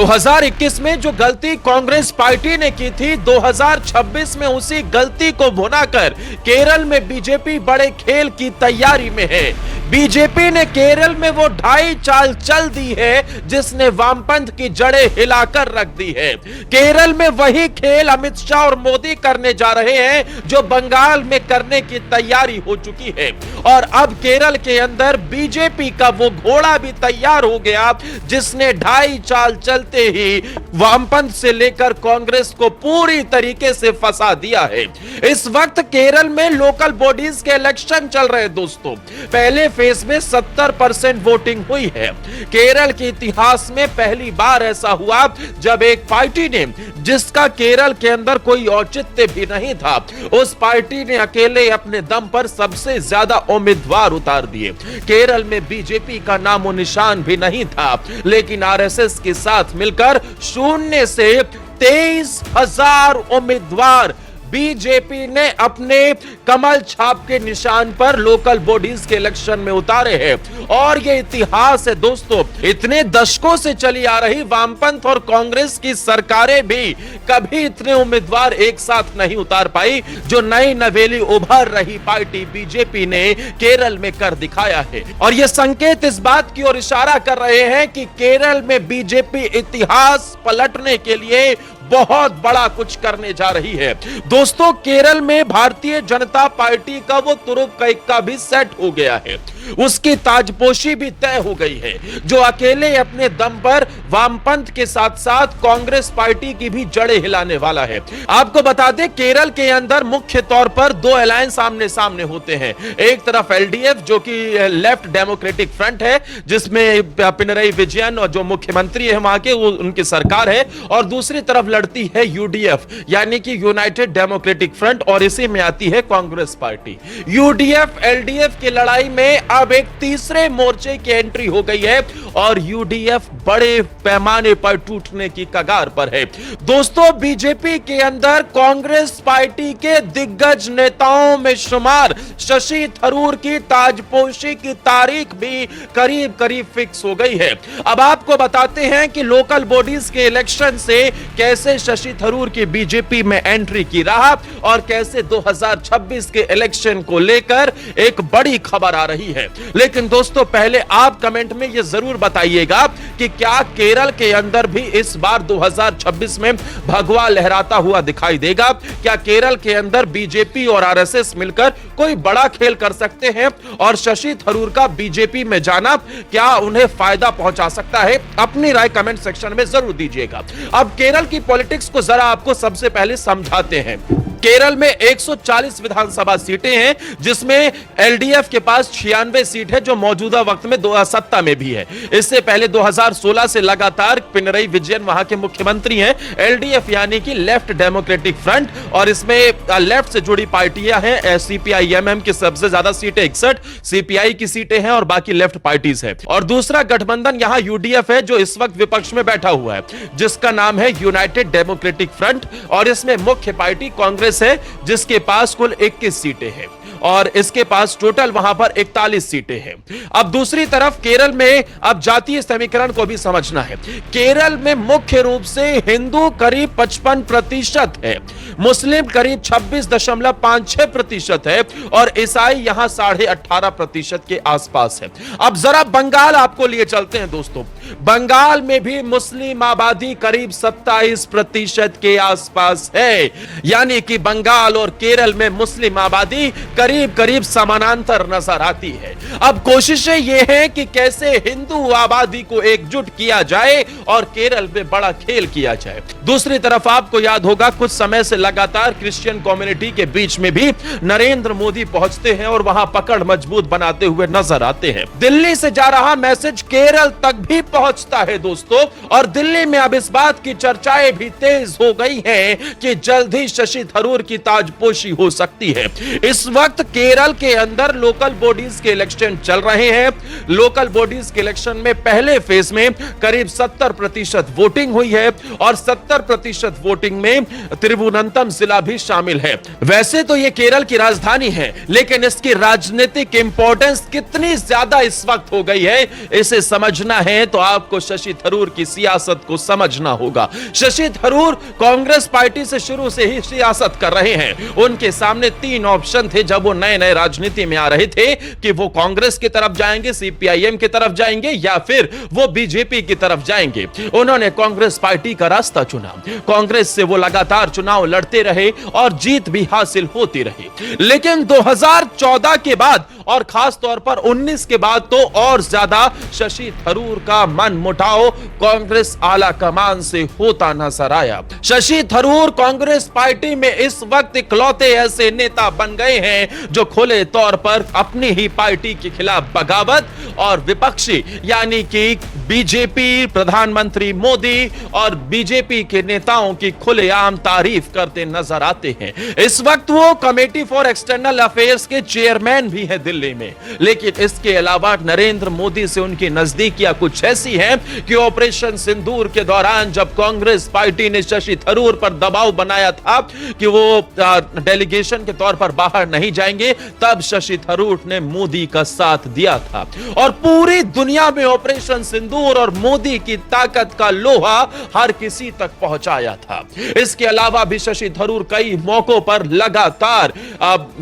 2021 में जो गलती कांग्रेस पार्टी ने की थी, 2026 में उसी गलती को भुनाकर केरल में बीजेपी बड़े खेल की तैयारी में है। बीजेपी ने केरल में वो ढाई चाल चल दी है जिसने वामपंथ की जड़ें हिलाकर रख दी है। केरल में वही खेल अमित शाह और मोदी करने जा रहे हैं जो बंगाल में करने की तैयारी हो चुकी है। और अब केरल के अंदर बीजेपी का वो घोड़ा भी तैयार हो गया जिसने ढाई चाल चलते ही वामपंथ से लेकर कांग्रेस को पूरी तरीके से फंसा दिया है। इस वक्त केरल में लोकल बॉडीज के इलेक्शन चल रहे हैं दोस्तों। पहले फेज में 70% वोटिंग हुई है। केरल के इतिहास में पहली बार ऐसा हुआ जब एक पार्टी ने, जिसका केरल के अंदर कोई औचित्य भी नहीं था, उस पार्टी ने अकेले अपने दम पर सबसे ज्यादा उम्मीदवार उतार दिए। केरल में बीजेपी का नामो निशान भी नहीं था, लेकिन आरएसएस के साथ मिलकर शून्य से 23,000 उम्मीदवार बीजेपी ने अपने कमल छाप के निशान पर लोकल बॉडीज के इलेक्शन में उतारे हैं। और ये इतिहास है दोस्तों। इतने दशकों से चली आ रही वामपंथ और कांग्रेस की सरकारें भी कभी इतने उम्मीदवार एक साथ नहीं उतार पाई जो नई नवेली उभर रही पार्टी बीजेपी ने केरल में कर दिखाया है। और ये संकेत इस बात की ओर इशारा कर रहे हैं कि केरल में बीजेपी इतिहास पलटने के लिए बहुत बड़ा कुछ करने जा रही है। दोस्तों, केरल में भारतीय जनता पार्टी का वो तुरुप का इक्का भी सेट हो गया है। उसकी ताजपोशी भी तय हो गई है, जो अकेले अपने दम पर वामपंथ के साथ साथ कांग्रेस पार्टी की भी जड़ें हिलाने वाला है। आपको बता दें, केरल के अंदर मुख्य तौर पर दो अलायंस आमने सामने होते हैं। एक तरफ एलडीएफ जो कि लेफ्ट डेमोक्रेटिक फ्रंट है, जिसमें पिनरई विजयन और जो मुख्यमंत्री है वहां के, वो उनकी सरकार है। और दूसरी तरफ लड़ती है यूडीएफ यानी कि यूनाइटेड डेमोक्रेटिक फ्रंट, और इसी में आती है कांग्रेस पार्टी। यूडीएफ एलडीएफ की लड़ाई में अब एक तीसरे मोर्चे की एंट्री हो गई है और यूडीएफ बड़े पैमाने पर टूटने की कगार पर है। दोस्तों, बीजेपी के अंदर कांग्रेस पार्टी के दिग्गज नेताओं में शुमार शशि थरूर की ताजपोशी की तारीख भी करीब करीब फिक्स हो गई है। अब आपको बताते हैं कि लोकल बॉडीज के इलेक्शन से कैसे शशि थरूर की बीजेपी में एंट्री की रहा और कैसे 2026 के इलेक्शन को लेकर एक बड़ी खबर आ रही है। लेकिन दोस्तों, पहले आप कमेंट में यह जरूर बताइएगा कि क्या केरल के अंदर भी इस बार 2026 में भगवा लहराता हुआ दिखाई देगा? क्या केरल के अंदर बीजेपी और आरएसएस मिलकर कोई बड़ा खेल कर सकते हैं और शशि थरूर का बीजेपी में जाना क्या उन्हें फायदा पहुंचा सकता है? अपनी राय कमेंट सेक्शन में जरूर दीजिएगा। अब केरल की पॉलिटिक्स को जरा आपको सबसे पहले समझाते हैं। केरल में 140 विधानसभा सीटें हैं, जिसमें एलडीएफ के पास 96 सीट है, जो मौजूदा वक्त में सत्ता में भी है। इससे पहले 2016 से लगातार पिनरई विजयन वहां के मुख्यमंत्री हैं। एलडीएफ यानी कि लेफ्ट डेमोक्रेटिक फ्रंट, और इसमें लेफ्ट से जुड़ी पार्टियां हैं। सीपीआई-एमएम की सबसे ज्यादा सीटें 61, सीपीआई की सीटें हैं और बाकी लेफ्ट पार्टीज है। और दूसरा गठबंधन यहां यूडीएफ है, जो इस वक्त विपक्ष में बैठा हुआ है, जिसका नाम है यूनाइटेड डेमोक्रेटिक फ्रंट। और इसमें मुख्य पार्टी कांग्रेस है, जिसके पास कुल 21 सीटें हैं और इसके पास टोटल वहां पर 41 सीटें हैं। अब दूसरी तरफ केरल में अब जातीय समीकरण को भी समझना है। केरल में मुख्य रूप से हिंदू करीब 55% है, मुस्लिम करीब 26.56% है और ईसाई यहां 18.5% के आसपास है। अब जरा बंगाल आपको लिए चलते हैं दोस्तों। बंगाल में भी मुस्लिम आबादी करीब 27% के आसपास है, यानी कि बंगाल और केरल में मुस्लिम आबादी करीब करीब समानांतर नजर आती है। अब कोशिशें यह है कि कैसे हिंदू आबादी को एकजुट किया जाए और केरल में बड़ा खेल किया जाए। दूसरी तरफ आपको याद होगा, कुछ समय से लगातार क्रिश्चियन कम्युनिटी के बीच में भी नरेंद्र मोदी पहुंचते हैं और वहां पकड़ मजबूत बनाते हुए नजर आते हैं। दिल्ली से जा रहा मैसेज केरल तक भी पहुंचता है दोस्तों, और दिल्ली में अब इस बात की चर्चाएं भी तेज हो गई हैं कि जल्द ही शशि थरूर की ताजपोशी हो सकती है। इस वक्त वक्त केरल के अंदर लोकल बॉडीज के इलेक्शन चल रहे हैं। लोकल बॉडीज के इलेक्शन में पहले फेज में करीब 70% वोटिंग हुई है और 70% वोटिंग में तिरुवनंतपुरम जिला भी शामिल है। वैसे तो यह केरल की राजधानी है, लेकिन इसकी राजनीतिक इंपॉर्टेंस कितनी ज्यादा इस वक्त हो गई है, इसे समझना है तो आपको शशि थरूर की सियासत को समझना होगा। शशि थरूर कांग्रेस पार्टी से शुरू से ही सियासत कर रहे हैं। उनके सामने 3 ऑप्शन थे जब वो नए नए राजनीति में आ रहे थे कि वो कांग्रेस की तरफ जाएंगे, सीपीआईएम की तरफ जाएंगे या फिर वो बीजेपी की तरफ जाएंगे। उन्होंने कांग्रेस पार्टी का रास्ता चुना। कांग्रेस से वो लगातार चुनाव लड़ते रहे और जीत भी हासिल होती रही। लेकिन 2014 के बाद और खास तौर पर 19 के बाद तो और ज्यादा शशि थरूर का मन मुटाव कांग्रेस आला कमान से होता नजर आया। शशि थरूर कांग्रेस पार्टी में इस वक्त इकलौते ऐसे नेता बन गए हैं जो खुले तौर पर अपनी ही पार्टी के खिलाफ बगावत और विपक्षी यानी कि बीजेपी, प्रधानमंत्री मोदी और बीजेपी के नेताओं की खुलेआम तारीफ करते नजर आते हैं। इस वक्त वो कमेटी फॉर एक्सटर्नल अफेयर्स के चेयरमैन भी है दिल्ली में। लेकिन इसके अलावा नरेंद्र मोदी से उनकी नजदीकियां कुछ ऐसी हैं कि ऑपरेशन सिंदूर के दौरान जब कांग्रेस पार्टी ने शशि थरूर पर दबाव बनाया था कि वो डेलीगेशन के तौर पर बाहर नहीं जाएंगे, तब शशि थरूर ने मोदी का साथ दिया था और पूरी दुनिया में ऑपरेशन सिंदूर और मोदी की ताकत का लोहा हर किसी तक पहुंचाया था। इसके अलावा भी शशि थरूर कई मौकों पर लगातार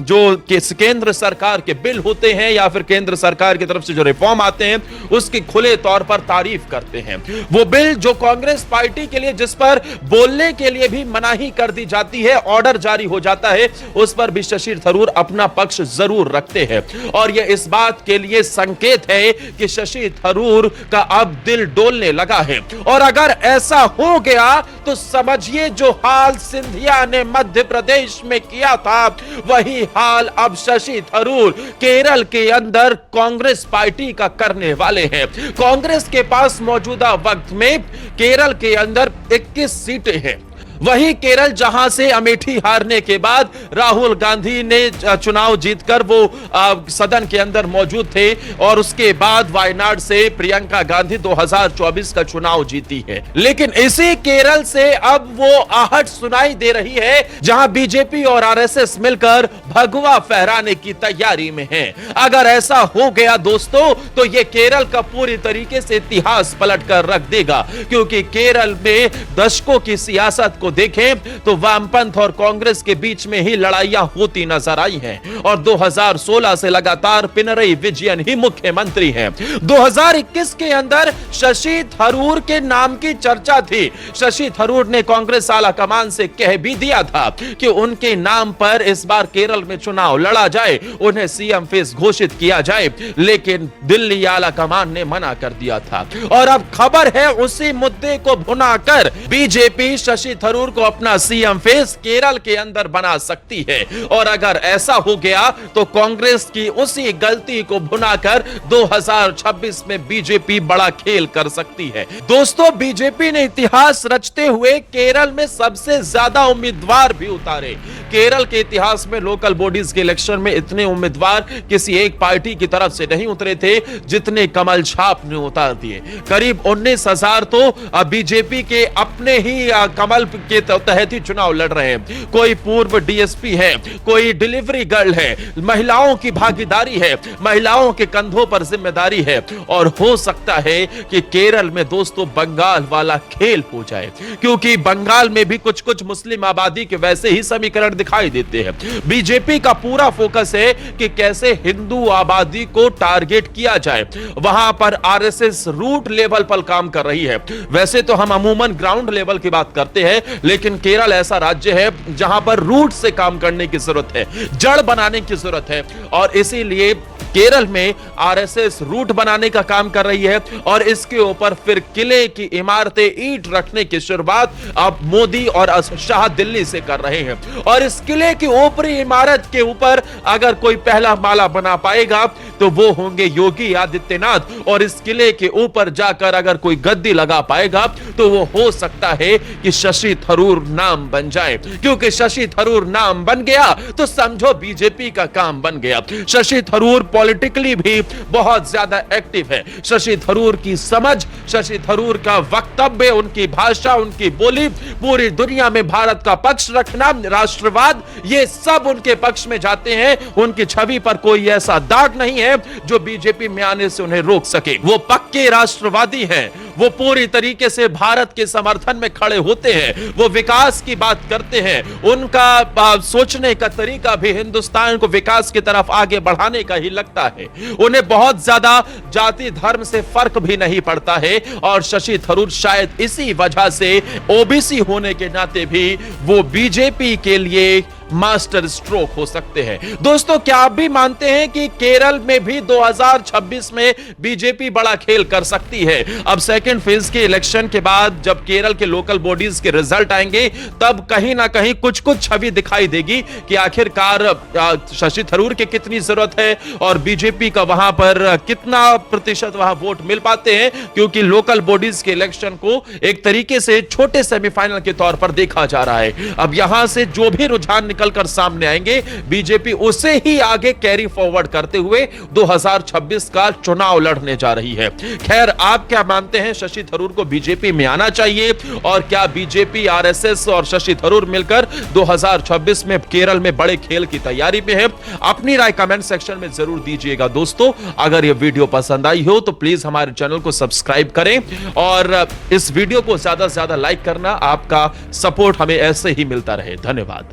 जो केंद्र सरकार के बिल होते हैं या फिर केंद्र सरकार की तरफ से जो रिफॉर्म आते हैं उसकी खुले तौर पर तारीफ करते हैं। वो बिल जो कांग्रेस पार्टी के लिए जिस पर बोलने के लिए भी मनाही कर दी जाती है, ऑर्डर जारी हो जाता है, उस पर भी शशि थरूर अपना पक्ष जरूर रखते हैं। और यह इस बात के लिए संकेत है कि शशि थरूर का अब दिल डोलने लगा है। और अगर ऐसा हो गया तो समझिए जो हाल सिंधिया ने मध्य प्रदेश में किया था, वही हाल अब शशि थरूर केरल के अंदर कांग्रेस पार्टी का करने वाले हैं। कांग्रेस के पास मौजूदा वक्त में केरल के अंदर 21 सीटें हैं। वही केरल जहां से अमेठी हारने के बाद राहुल गांधी ने चुनाव जीतकर वो सदन के अंदर मौजूद थे और उसके बाद वायनाड से प्रियंका गांधी 2024 का चुनाव जीती है। लेकिन इसी केरल से अब वो आहट सुनाई दे रही है जहां बीजेपी और आरएसएस मिलकर भगवा फहराने की तैयारी में है। अगर ऐसा हो गया दोस्तों तो ये केरल का पूरी तरीके से इतिहास पलट कर रख देगा, क्योंकि केरल में दशकों की सियासत को देखें तो वामपंथ और कांग्रेस के बीच में ही लड़ाइयां होती नजर आई हैं और 2016 से लगातार पिनरई विजयन ही मुख्यमंत्री हैं। 2021 के अंदर शशि थरूर के नाम की चर्चा थी। शशि थरूर ने कांग्रेस आला कमान से कह भी दिया था कि उनके नाम पर इस बार केरल में चुनाव लड़ा जाए, उन्हें सीएम फेस घोषित किया जाए, लेकिन दिल्ली आला कमान ने मना कर दिया था। और अब खबर है उसी मुद्दे को भुनाकर बीजेपी शशि थरूर को अपना सीएम फेस केरल के अंदर बना सकती है। और अगर ऐसा हो गया तो कांग्रेस की उसी गलती को भुनाकर 2026 में बीजेपी बड़ा खेल कर सकती है। दोस्तों, बीजेपी ने इतिहास रचते हुए केरल में सबसे ज्यादा उम्मीदवार भी उतारे। केरल के इतिहास में लोकल बॉडीज के इलेक्शन में इतने उम्मीदवार किसी एक पार्टी की तरफ से नहीं उतरे थे जितने कमल छाप ने उतार दिए। करीब 19,000 तो बीजेपी के अपने ही कमल के तहत ही चुनाव लड़ रहे हैं। कोई पूर्व डीएसपी है, कोई डिलीवरी गर्ल है, महिलाओं की भागीदारी है, महिलाओं के कंधों पर जिम्मेदारी है। और हो सकता है कि केरल में दोस्तों बंगाल वाला खेल हो जाए, क्योंकि बंगाल में भी कुछ कुछ मुस्लिम आबादी के वैसे ही समीकरण दिखाई देते हैं। बीजेपी का पूरा फोकस है कि कैसे हिंदू आबादी को टारगेट किया जाए। वहां पर आरएसएस रूट लेवल पर काम कर रही है। वैसे तो हम अमूमन ग्राउंड लेवल की बात करते हैं, लेकिन केरल ऐसा राज्य है जहां पर रूट से काम करने की जरूरत है, जड़ बनाने की जरूरत है। और इसीलिए केरल में आरएसएस रूट बनाने का काम कर रही है और इसके ऊपर फिर किले की इमारतें, ईंट रखने की शुरुआत अब मोदी और शाह दिल्ली से कर रहे हैं। और इस इस किले की ऊपरी इमारत के ऊपर अगर कोई पहला माला बना पाएगा तो वो होंगे योगी आदित्यनाथ, और इस किले के ऊपर जाकर अगर कोई गद्दी लगा पाएगा तो वो हो सकता है कि शशि थरूर नाम बन जाए, क्योंकि शशि थरूर नाम बन गया तो समझो बीजेपी का काम बन गया। शशि थरूर पॉलिटिकली भी बहुत ज्यादा एक्टिव है। शशि थरूर की समझ, शशि थरूर का वक्तव्य, उनकी भाषा, उनकी बोली, पूरी दुनिया में भारत का पक्ष रखना, राष्ट्रवाद, ये सब उनके पक्ष में जाते हैं। उनकी छवि पर कोई ऐसा दाग नहीं है जो बीजेपी में आने से उन्हें रोक सके। वो पक्के राष्ट्रवादी हैं, वो पूरी तरीके से भारत के समर्थन में खड़े होते हैं, वो विकास की बात करते हैं। उनका सोचने का तरीका भी हिंदुस्तान को विकास की तरफ आगे बढ़ाने का ही लगता है। उन्हें बहुत ज्यादा जाति धर्म से फर्क भी नहीं पड़ता है, और शशि थरूर शायद इसी वजह से ओबीसी होने के नाते भी वो बीजेपी के लिए मास्टर स्ट्रोक हो सकते हैं। दोस्तों, क्या आप भी मानते हैं कि केरल में भी 2026 में बीजेपी बड़ा खेल कर सकती है? अब सेकंड फेज के इलेक्शन के बाद जब केरल के लोकल बॉडीज के रिजल्ट आएंगे तब कहीं ना कहीं कुछ कुछ छवि दिखाई देगी कि आखिरकार शशि थरूर की कितनी जरूरत है और बीजेपी का वहां पर कितना प्रतिशत वहां वोट मिल पाते हैं, क्योंकि लोकल बॉडीज के इलेक्शन को एक तरीके से छोटे सेमीफाइनल के तौर पर देखा जा रहा है। अब यहां से जो भी रुझान निकलकर सामने आएंगे, बीजेपी उसे ही आगे कैरी फॉरवर्ड करते हुए 2026 का चुनाव लड़ने जा रही है। खैर, आप क्या मानते हैं? शशि थरूर को बीजेपी में आना चाहिए, और क्या बीजेपी, आरएसएस और शशि थरूर मिलकर 2026 में केरल में बड़े खेल की तैयारी में है? अपनी राय कमेंट सेक्शन में जरूर दीजिएगा। दोस्तों, अगर यह वीडियो पसंद आई हो तो प्लीज हमारे चैनल को सब्सक्राइब करें, और इस वीडियो को ज्यादा से ज्यादा लाइक करना, आपका सपोर्ट हमें ऐसे ही मिलता रहे। धन्यवाद।